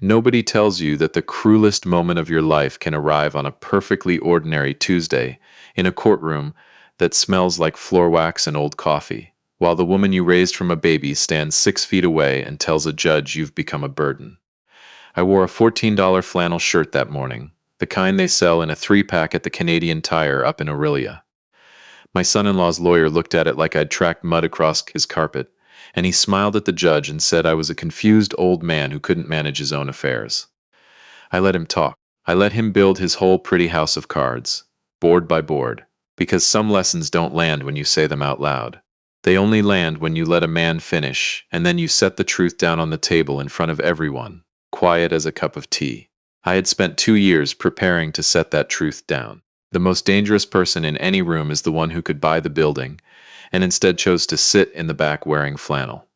Nobody tells you that the cruelest moment of your life can arrive on a perfectly ordinary Tuesday in a courtroom that smells like floor wax and old coffee, while the woman you raised from a baby stands 6 feet away and tells a judge you've become a burden. I wore a $14 flannel shirt that morning, the kind they sell in a 3-pack at the Canadian Tire up in Orillia. My son-in-law's lawyer looked at it like I'd tracked mud across his carpet, and he smiled at the judge and said I was a confused old man who couldn't manage his own affairs. I let him talk. I let him build his whole pretty house of cards, board by board, because some lessons don't land when you say them out loud. They only land when you let a man finish, and then you set the truth down on the table in front of everyone, quiet as a cup of tea. I had spent 2 years preparing to set that truth down. The most dangerous person in any room is the one who could buy the building, and instead chose to sit in the back wearing flannel.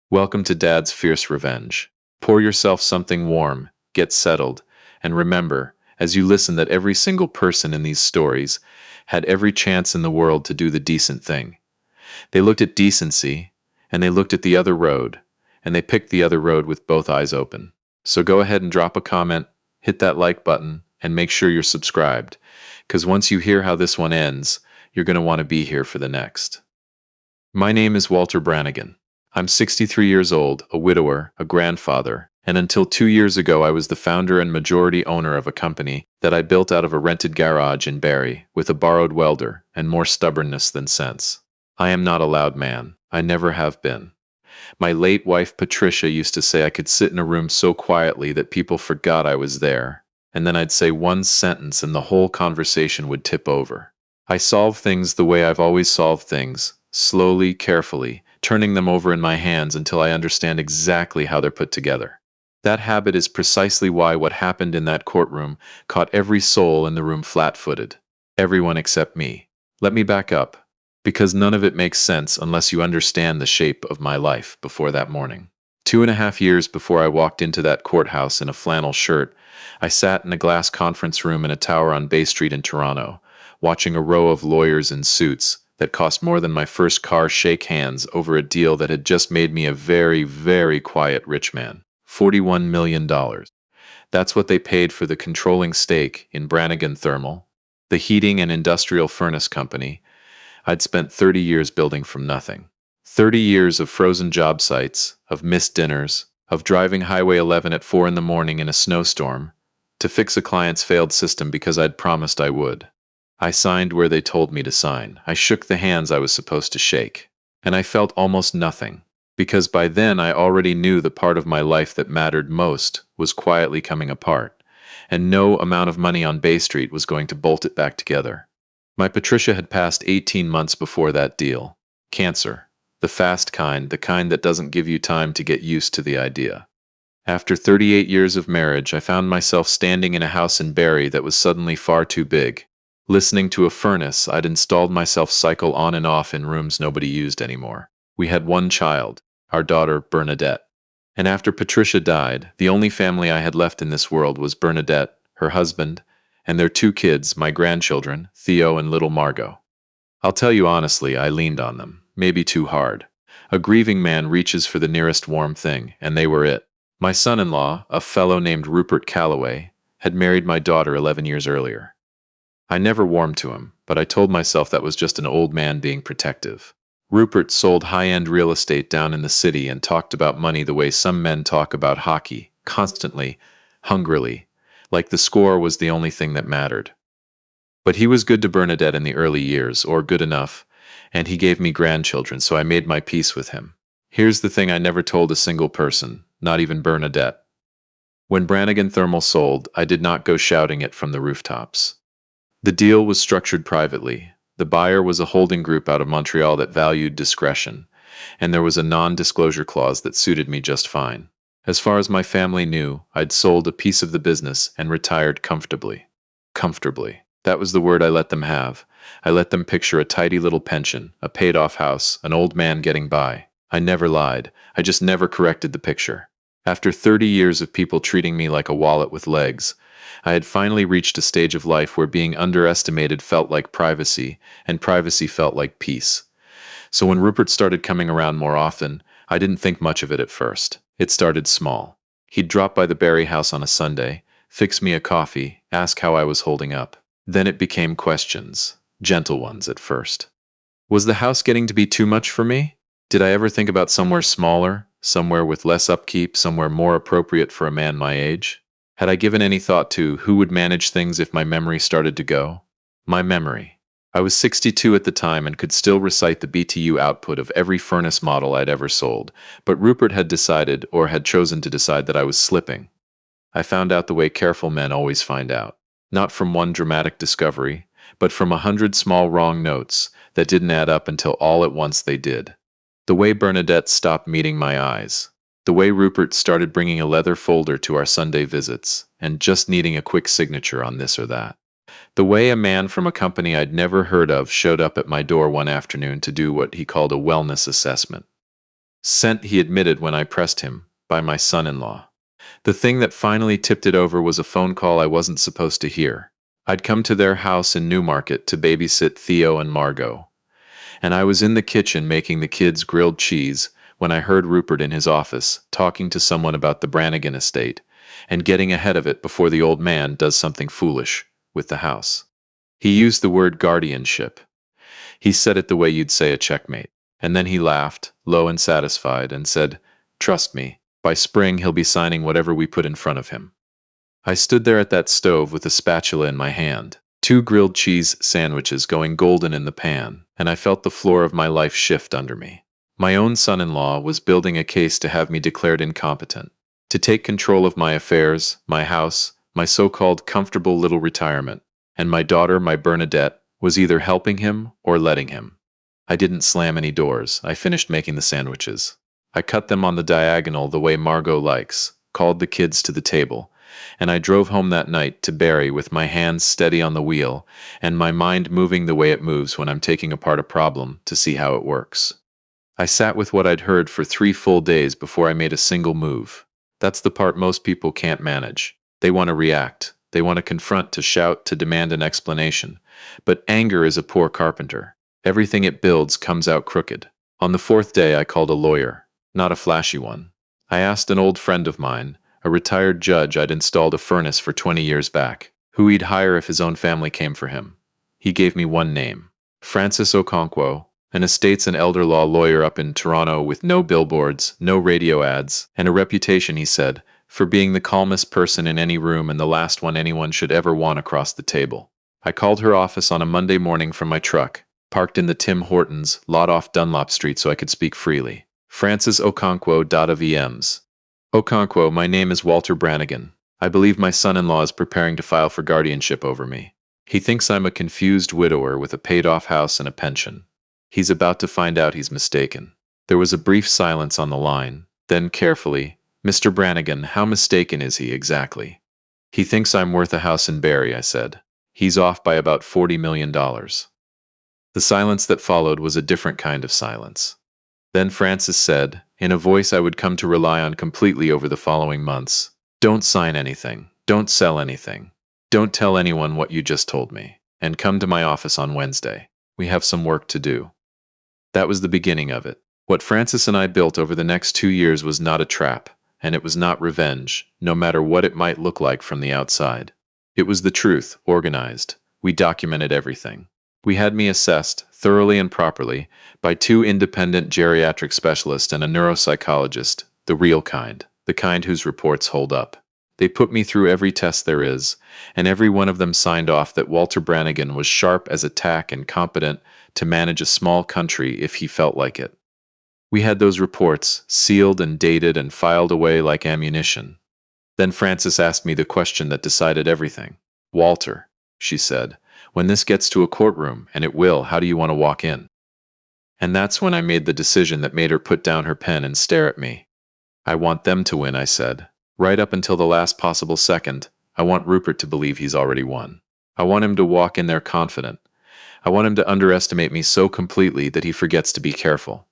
Welcome to Dad's Fierce Revenge. Pour yourself something warm, get settled, and remember, as you listen, that every single person in these stories had every chance in the world to do the decent thing. They looked at decency, and they looked at the other road, and they picked the other road with both eyes open. So go ahead and drop a comment, hit that like button, and make sure you're subscribed, because once you hear how this one ends, you're going to want to be here for the next. My name is Walter Brannigan. I'm 63 years old, a widower, a grandfather, and until 2 years ago I was the founder and majority owner of a company that I built out of a rented garage in Barrie with a borrowed welder and more stubbornness than sense. I am not a loud man. I never have been. My late wife Patricia used to say I could sit in a room so quietly that people forgot I was there, and then I'd say one sentence and the whole conversation would tip over. I solve things the way I've always solved things, slowly, carefully, turning them over in my hands until I understand exactly how they're put together. That habit is precisely why what happened in that courtroom caught every soul in the room flat-footed. Everyone except me. Let me back up, because none of it makes sense unless you understand the shape of my life before that morning. 2.5 years before I walked into that courthouse in a flannel shirt, I sat in a glass conference room in a tower on Bay Street in Toronto, watching a row of lawyers in suits that cost more than my first car shake hands over a deal that had just made me a very, very quiet rich man. $41 million. That's what they paid for the controlling stake in Brannigan Thermal, the heating and industrial furnace company I'd spent 30 years building from nothing. 30 years of frozen job sites, of missed dinners, of driving Highway 11 at 4 in the morning in a snowstorm to fix a client's failed system because I'd promised I would. I signed where they told me to sign. I shook the hands I was supposed to shake. And I felt almost nothing, because by then I already knew the part of my life that mattered most was quietly coming apart, and no amount of money on Bay Street was going to bolt it back together. My Patricia had passed 18 months before that deal. Cancer. The fast kind, the kind that doesn't give you time to get used to the idea. After 38 years of marriage, I found myself standing in a house in Barrie that was suddenly far too big. Listening to a furnace, I'd installed myself cycle on and off in rooms nobody used anymore. We had one child, our daughter Bernadette. And after Patricia died, the only family I had left in this world was Bernadette, her husband, and their 2 kids, my grandchildren, Theo and little Margot. I'll tell you honestly, I leaned on them, maybe too hard. A grieving man reaches for the nearest warm thing, and they were it. My son-in-law, a fellow named Rupert Calloway, had married my daughter 11 years earlier. I never warmed to him, but I told myself that was just an old man being protective. Rupert sold high-end real estate down in the city and talked about money the way some men talk about hockey, constantly, hungrily, like the score was the only thing that mattered. But he was good to Bernadette in the early years, or good enough, and he gave me grandchildren, so I made my peace with him. Here's the thing I never told a single person, not even Bernadette. When Brannigan Thermal sold, I did not go shouting it from the rooftops. The deal was structured privately. The buyer was a holding group out of Montreal that valued discretion, and there was a non-disclosure clause that suited me just fine. As far as my family knew, I'd sold a piece of the business and retired comfortably. Comfortably. That was the word I let them have. I let them picture a tidy little pension, a paid-off house, an old man getting by. I never lied. I just never corrected the picture. After 30 years of people treating me like a wallet with legs, I had finally reached a stage of life where being underestimated felt like privacy, and privacy felt like peace. So when Rupert started coming around more often, I didn't think much of it at first. It started small. He'd drop by the Barrie house on a Sunday, fix me a coffee, ask how I was holding up. Then it became questions, gentle ones at first. Was the house getting to be too much for me? Did I ever think about somewhere smaller, somewhere with less upkeep, somewhere more appropriate for a man my age? Had I given any thought to who would manage things if my memory started to go? My memory. I was 62 at the time and could still recite the BTU output of every furnace model I'd ever sold, but Rupert had decided, or had chosen to decide, that I was slipping. I found out the way careful men always find out. Not from one dramatic discovery, but from 100 small wrong notes that didn't add up until all at once they did. The way Bernadette stopped meeting my eyes. The way Rupert started bringing a leather folder to our Sunday visits, and just needing a quick signature on this or that. The way a man from a company I'd never heard of showed up at my door one afternoon to do what he called a wellness assessment. Sent, he admitted when I pressed him, by my son-in-law. The thing that finally tipped it over was a phone call I wasn't supposed to hear. I'd come to their house in Newmarket to babysit Theo and Margot, and I was in the kitchen making the kids grilled cheese when I heard Rupert in his office talking to someone about the Brannigan estate and getting ahead of it before the old man does something foolish with the house. He used the word guardianship. He said it the way you'd say a checkmate, and then he laughed, low and satisfied, and said, "Trust me, by spring he'll be signing whatever we put in front of him." I stood there at that stove with a spatula in my hand, 2 grilled cheese sandwiches going golden in the pan, and I felt the floor of my life shift under me. My own son-in-law was building a case to have me declared incompetent, to take control of my affairs, my house, my so-called comfortable little retirement, and my daughter, my Bernadette, was either helping him or letting him. I didn't slam any doors. I finished making the sandwiches. I cut them on the diagonal the way Margot likes, called the kids to the table, and I drove home that night to Barrie with my hands steady on the wheel and my mind moving the way it moves when I'm taking apart a problem to see how it works. I sat with what I'd heard for 3 full days before I made a single move. That's the part most people can't manage. They want to react. They want to confront, to shout, to demand an explanation. But anger is a poor carpenter. Everything it builds comes out crooked. On the 4th day, I called a lawyer, not a flashy one. I asked an old friend of mine, a retired judge I'd installed a furnace for 20 years back, who he'd hire if his own family came for him. He gave me one name, Francis Okonkwo, an estates and elder law lawyer up in Toronto with no billboards, no radio ads, and a reputation, he said, for being the calmest person in any room and the last one anyone should ever want across the table. I called her office on a Monday morning from my truck, parked in the Tim Hortons lot off Dunlop Street so I could speak freely. Francis Okonkwo, VMs. Okonkwo, my name is Walter Brannigan. I believe my son-in-law is preparing to file for guardianship over me. He thinks I'm a confused widower with a paid-off house and a pension. He's about to find out he's mistaken. There was a brief silence on the line. Then carefully, "Mr. Brannigan, how mistaken is he exactly?" "He thinks I'm worth a house in Barrie," I said. "He's off by about $40 million. The silence that followed was a different kind of silence. Then Francis said, in a voice I would come to rely on completely over the following months, "Don't sign anything. Don't sell anything. Don't tell anyone what you just told me. And come to my office on Wednesday. We have some work to do." That was the beginning of it. What Francis and I built over the next 2 years was not a trap, and it was not revenge, no matter what it might look like from the outside. It was the truth, organized. We documented everything. We had me assessed, thoroughly and properly, by 2 independent geriatric specialists and a neuropsychologist, the real kind, the kind whose reports hold up. They put me through every test there is, and every one of them signed off that Walter Brannigan was sharp as a tack and competent to manage a small country if he felt like it. We had those reports, sealed and dated and filed away like ammunition. Then Frances asked me the question that decided everything. "Walter," she said, "when this gets to a courtroom, and it will, how do you want to walk in?" And that's when I made the decision that made her put down her pen and stare at me. "I want them to win," I said. "Right up until the last possible second, I want Rupert to believe he's already won. I want him to walk in there confident. I want him to underestimate me so completely that he forgets to be careful.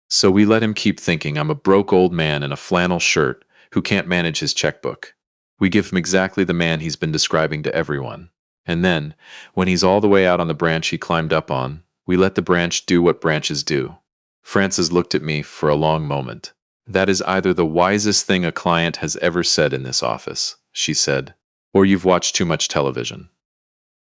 So we let him keep thinking I'm a broke old man in a flannel shirt who can't manage his checkbook. We give him exactly the man he's been describing to everyone. And then, when he's all the way out on the branch he climbed up on, we let the branch do what branches do." Frances looked at me for a long moment. That is either the wisest thing a client has ever said in this office, she said, or you've watched too much television.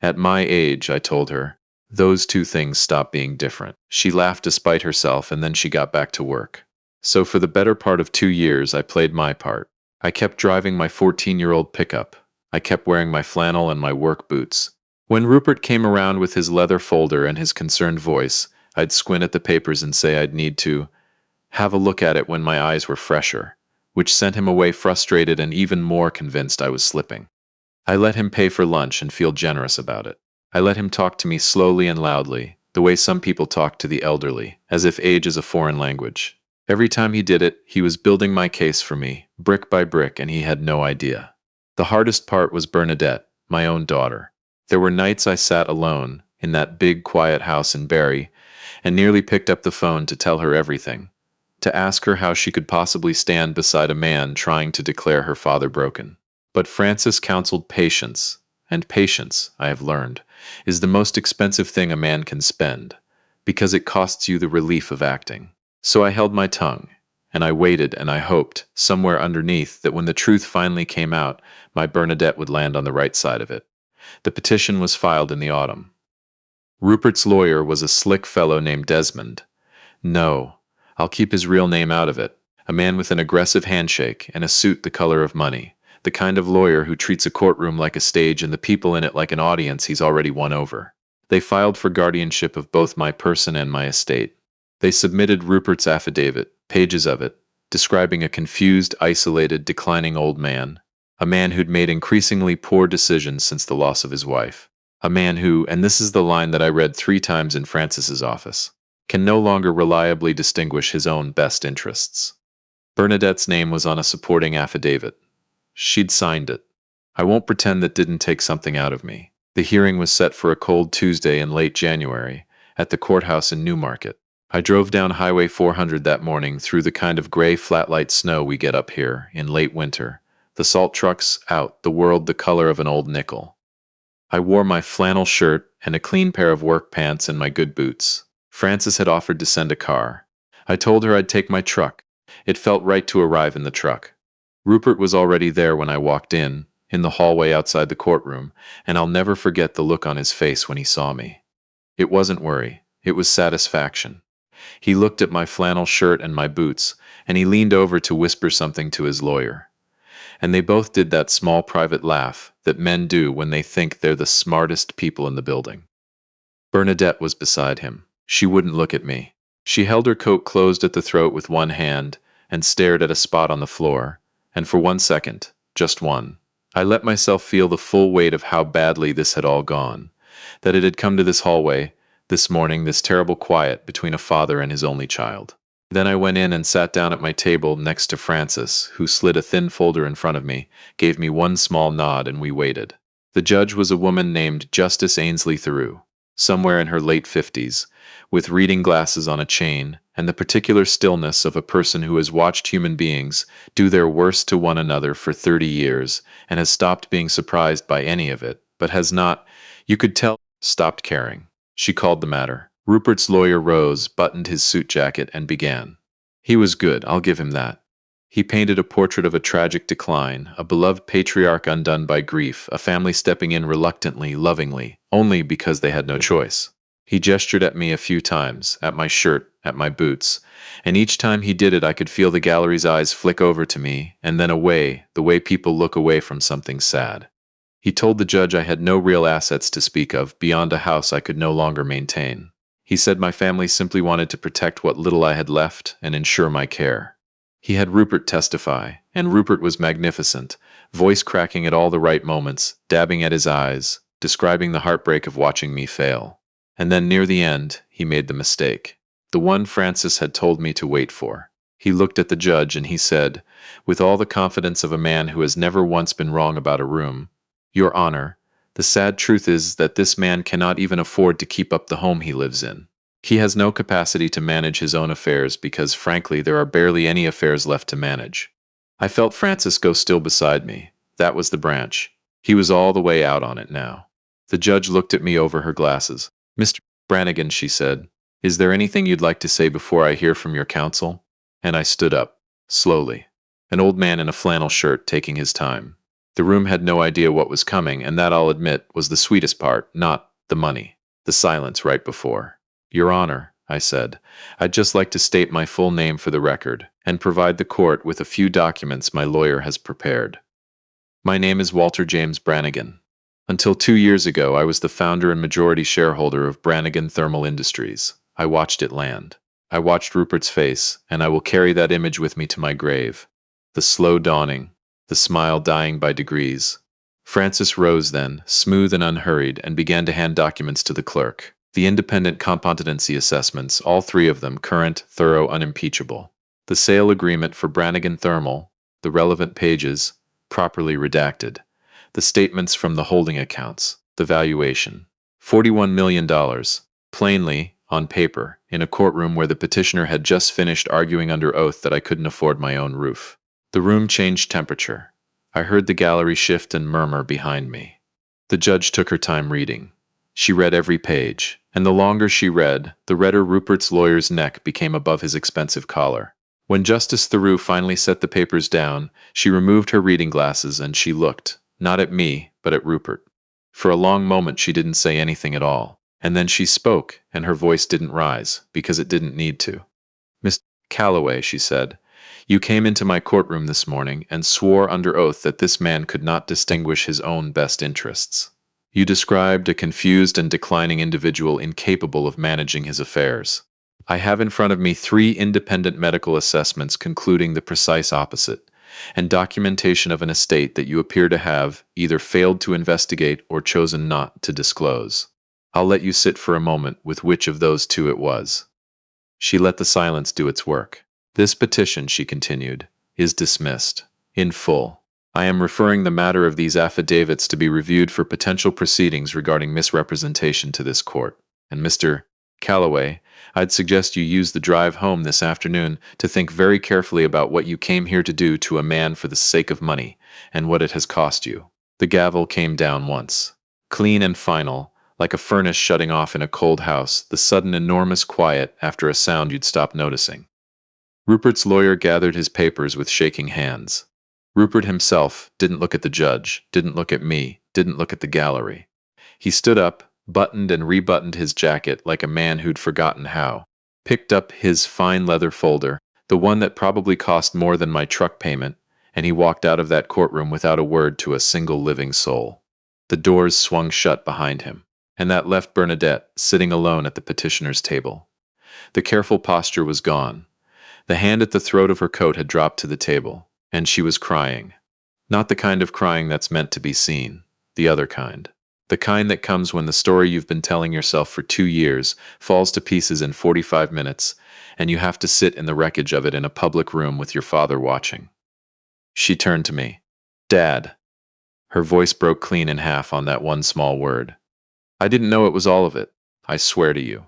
At my age, I told her, those two things stop being different. She laughed despite herself, and then she got back to work. So for the better part of 2 years, I played my part. I kept driving my 14-year-old pickup. I kept wearing my flannel and my work boots. When Rupert came around with his leather folder and his concerned voice, I'd squint at the papers and say I'd need to have a look at it when my eyes were fresher, which sent him away frustrated and even more convinced I was slipping. I let him pay for lunch and feel generous about it. I let him talk to me slowly and loudly, the way some people talk to the elderly, as if age is a foreign language. Every time he did it, he was building my case for me, brick by brick, and he had no idea. The hardest part was Bernadette, my own daughter. There were nights I sat alone, in that big, quiet house in Barrie, and nearly picked up the phone to tell her everything, to ask her how she could possibly stand beside a man trying to declare her father broken. But Francis counseled patience, and patience, I have learned, is the most expensive thing a man can spend, because it costs you the relief of acting. So I held my tongue, and I waited and I hoped, somewhere underneath, that when the truth finally came out, my Bernadette would land on the right side of it. The petition was filed in the autumn. Rupert's lawyer was a slick fellow named Desmond. No, I'll keep his real name out of it. A man with an aggressive handshake and a suit the color of money. The kind of lawyer who treats a courtroom like a stage and the people in it like an audience he's already won over. They filed for guardianship of both my person and my estate. They submitted Rupert's affidavit, pages of it, describing a confused, isolated, declining old man. A man who'd made increasingly poor decisions since the loss of his wife. A man who, and this is the line that I read 3 times in Francis's office, can no longer reliably distinguish his own best interests. Bernadette's name was on a supporting affidavit. She'd signed it. I won't pretend that didn't take something out of me. The hearing was set for a cold Tuesday in late January, at the courthouse in Newmarket. I drove down Highway 400 that morning through the kind of gray flat-light snow we get up here in late winter, the salt trucks out, the world the color of an old nickel. I wore my flannel shirt and a clean pair of work pants and my good boots. Francis had offered to send a car. I told her I'd take my truck. It felt right to arrive in the truck. Rupert was already there when I walked in the hallway outside the courtroom, and I'll never forget the look on his face when he saw me. It wasn't worry, it was satisfaction. He looked at my flannel shirt and my boots, and he leaned over to whisper something to his lawyer. And they both did that small private laugh that men do when they think they're the smartest people in the building. Bernadette was beside him. She wouldn't look at me. She held her coat closed at the throat with one hand and stared at a spot on the floor, and for 1 second, just one, I let myself feel the full weight of how badly this had all gone, that it had come to this hallway, this morning, this terrible quiet between a father and his only child. Then I went in and sat down at my table next to Francis, who slid a thin folder in front of me, gave me one small nod, and we waited. The judge was a woman named Justice Ainsley Theroux, somewhere in her late 50s, with reading glasses on a chain, and the particular stillness of a person who has watched human beings do their worst to one another for 30 years, and has stopped being surprised by any of it, but has not, you could tell, stopped caring. She called the matter. Rupert's lawyer rose, buttoned his suit jacket, and began. He was good, I'll give him that. He painted a portrait of a tragic decline, a beloved patriarch undone by grief, a family stepping in reluctantly, lovingly, only because they had no choice. He gestured at me a few times, at my shirt, at my boots, and each time he did it I could feel the gallery's eyes flick over to me, and then away, the way people look away from something sad. He told the judge I had no real assets to speak of, beyond a house I could no longer maintain. He said my family simply wanted to protect what little I had left and ensure my care. He had Rupert testify, and Rupert was magnificent, voice cracking at all the right moments, dabbing at his eyes, describing the heartbreak of watching me fail. And then near the end, he made the mistake. The one Francis had told me to wait for. He looked at the judge and he said, with all the confidence of a man who has never once been wrong about a room, "Your Honor, the sad truth is that this man cannot even afford to keep up the home he lives in. He has no capacity to manage his own affairs because, frankly, there are barely any affairs left to manage." I felt Francis go still beside me. That was the branch. He was all the way out on it now. The judge looked at me over her glasses. "Mr. Brannigan," she said, "is there anything you'd like to say before I hear from your counsel?" And I stood up. slowly. An old man in a flannel shirt taking his time. The room had no idea what was coming, and that, I'll admit, was the sweetest part, not the money. The silence right before. Your Honor, I said, I'd just like to state my full name for the record, and provide the court with a few documents my lawyer has prepared. My name is Walter James Brannigan. Until 2 years ago, I was the founder and majority shareholder of Brannigan Thermal Industries. I watched it land. I watched Rupert's face, and I will carry that image with me to my grave. The slow dawning, the smile dying by degrees. Francis rose then, smooth and unhurried, and began to hand documents to the clerk. The independent competency assessments, all three of them current, thorough, unimpeachable. The sale agreement for Brannigan Thermal, the relevant pages, properly redacted. The statements from the holding accounts, the valuation. $41 million, plainly, on paper, in a courtroom where the petitioner had just finished arguing under oath that I couldn't afford my own roof. The room changed temperature. I heard the gallery shift and murmur behind me. The judge took her time reading. She read every page, and the longer she read, the redder Rupert's lawyer's neck became above his expensive collar. When Justice Theroux finally set the papers down, she removed her reading glasses and she looked, not at me, but at Rupert. For a long moment she didn't say anything at all, and then she spoke, and her voice didn't rise, because it didn't need to. Miss Calloway, she said, you came into my courtroom this morning and swore under oath that this man could not distinguish his own best interests. You described a confused and declining individual incapable of managing his affairs. I have in front of me 3 independent medical assessments concluding the precise opposite, and documentation of an estate that you appear to have either failed to investigate or chosen not to disclose. I'll let you sit for a moment with which of those 2 it was. She let the silence do its work. This petition, she continued, is dismissed, in full. I am referring the matter of these affidavits to be reviewed for potential proceedings regarding misrepresentation to this court. And Mr. Calloway, I'd suggest you use the drive home this afternoon to think very carefully about what you came here to do to a man for the sake of money, and what it has cost you. The gavel came down once. Clean and final, like a furnace shutting off in a cold house, the sudden enormous quiet after a sound you'd stop noticing. Rupert's lawyer gathered his papers with shaking hands. Rupert himself didn't look at the judge, didn't look at me, didn't look at the gallery. He stood up, buttoned and rebuttoned his jacket like a man who'd forgotten how, picked up his fine leather folder, the one that probably cost more than my truck payment, and he walked out of that courtroom without a word to a single living soul. The doors swung shut behind him, and that left Bernadette sitting alone at the petitioner's table. The careful posture was gone. The hand at the throat of her coat had dropped to the table, and she was crying. Not the kind of crying that's meant to be seen, the other kind. The kind that comes when the story you've been telling yourself for 2 years falls to pieces in 45 minutes, and you have to sit in the wreckage of it in a public room with your father watching. She turned to me. Dad. Her voice broke clean in half on that one small word. I didn't know it was all of it, I swear to you.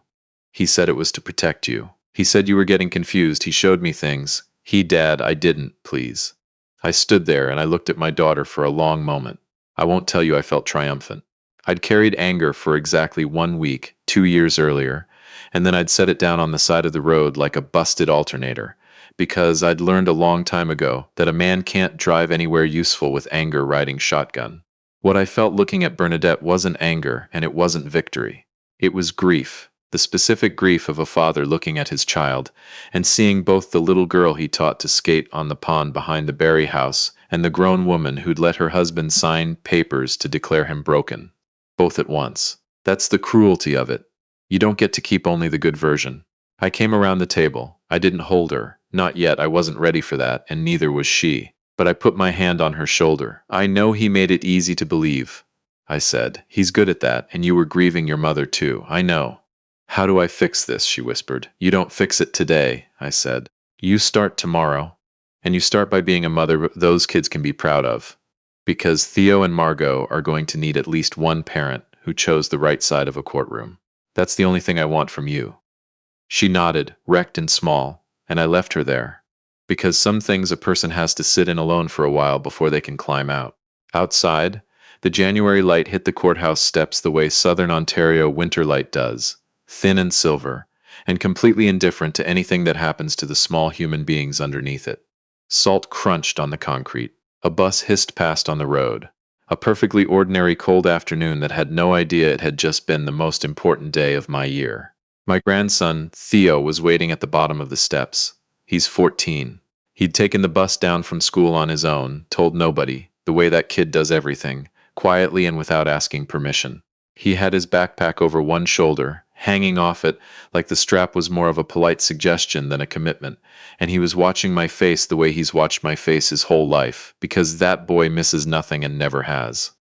He said it was to protect you. He said you were getting confused. He showed me things. Dad, I didn't, please. I stood there and I looked at my daughter for a long moment. I won't tell you I felt triumphant. I'd carried anger for exactly 1 week, 2 years earlier, and then I'd set it down on the side of the road like a busted alternator, because I'd learned a long time ago that a man can't drive anywhere useful with anger riding shotgun. What I felt looking at Bernadette wasn't anger, and it wasn't victory. It was grief. The specific grief of a father looking at his child and seeing both the little girl he taught to skate on the pond behind the Barrie house and the grown woman who'd let her husband sign papers to declare him broken. Both at once. That's the cruelty of it. You don't get to keep only the good version. I came around the table. I didn't hold her. Not yet. I wasn't ready for that, and neither was she. But I put my hand on her shoulder. I know he made it easy to believe, I said. He's good at that, and you were grieving your mother too. I know. How do I fix this? She whispered. You don't fix it today, I said. You start tomorrow. And you start by being a mother those kids can be proud of. Because Theo and Margot are going to need at least one parent who chose the right side of a courtroom. That's the only thing I want from you. She nodded, wrecked and small, and I left her there. Because some things a person has to sit in alone for a while before they can climb out. Outside, the January light hit the courthouse steps the way Southern Ontario winter light does. Thin and silver, and completely indifferent to anything that happens to the small human beings underneath it. Salt crunched on the concrete. A bus hissed past on the road. A perfectly ordinary cold afternoon that had no idea it had just been the most important day of my year. My grandson, Theo, was waiting at the bottom of the steps. He's 14. He'd taken the bus down from school on his own, told nobody, the way that kid does everything, quietly and without asking permission. He had his backpack over one shoulder, hanging off it like the strap was more of a polite suggestion than a commitment, and he was watching my face the way he's watched my face his whole life, because that boy misses nothing and never has.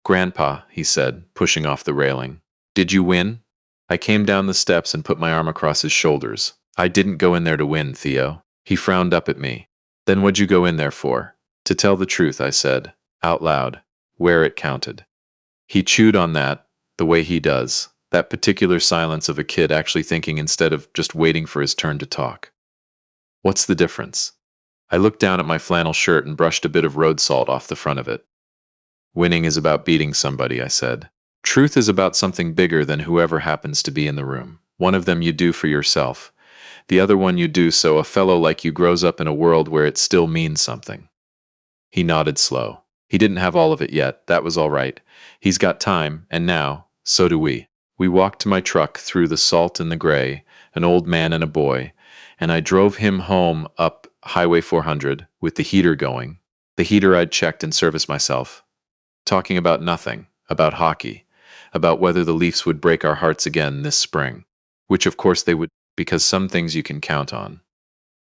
"Grandpa," he said, pushing off the railing, "did you win?" I came down the steps and put my arm across his shoulders. "I didn't go in there to win, Theo." He frowned up at me. "Then what'd you go in there for?" "To tell the truth," I said, out loud, where it counted. He chewed on that, the way he does, that particular silence of a kid actually thinking instead of just waiting for his turn to talk. "What's the difference?" I looked down at my flannel shirt and brushed a bit of road salt off the front of it. "Winning is about beating somebody," I said. "Truth is about something bigger than whoever happens to be in the room. One of them you do for yourself. The other one you do so a fellow like you grows up in a world where it still means something." He nodded slow. He didn't have all of it yet. That was all right. He's got time, and now, so do we. We walked to my truck through the salt and the gray, an old man and a boy, and I drove him home up Highway 400 with the heater going. The heater I'd checked and serviced myself. Talking about nothing, about hockey, about whether the Leafs would break our hearts again this spring. Which of course they would, because some things you can count on.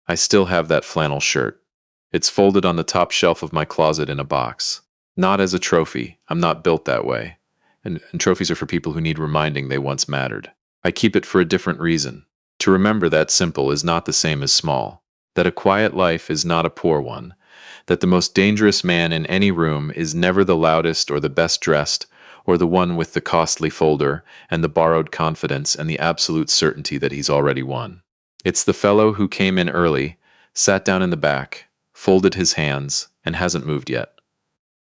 I still have that flannel shirt. It's folded on the top shelf of my closet in a box. Not as a trophy. I'm not built that way. And trophies are for people who need reminding they once mattered. I keep it for a different reason. To remember that simple is not the same as small. That a quiet life is not a poor one. That the most dangerous man in any room is never the loudest or the best dressed, or the one with the costly folder and the borrowed confidence and the absolute certainty that he's already won. It's the fellow who came in early, sat down in the back, folded his hands, and hasn't moved yet.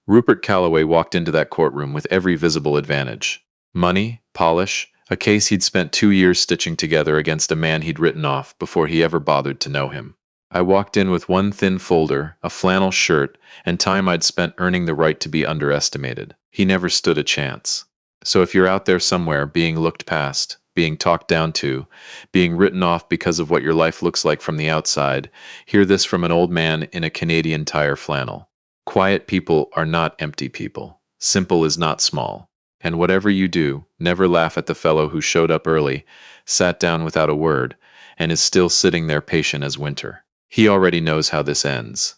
Rupert Calloway walked into that courtroom with every visible advantage. Money, polish, a case he'd spent 2 years stitching together against a man he'd written off before he ever bothered to know him. I walked in with one thin folder, a flannel shirt, and time I'd spent earning the right to be underestimated. He never stood a chance. So if you're out there somewhere being looked past, being talked down to, being written off because of what your life looks like from the outside, hear this from an old man in a Canadian Tire flannel. Quiet people are not empty people. Simple is not small. And whatever you do, never laugh at the fellow who showed up early, sat down without a word, and is still sitting there patient as winter. He already knows how this ends.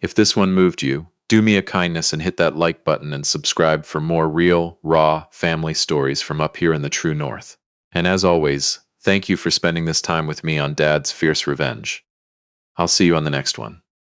If this one moved you, do me a kindness and hit that like button and subscribe for more real, raw family stories from up here in the true north. And as always, thank you for spending this time with me on Dad's Fierce Revenge. I'll see you on the next one.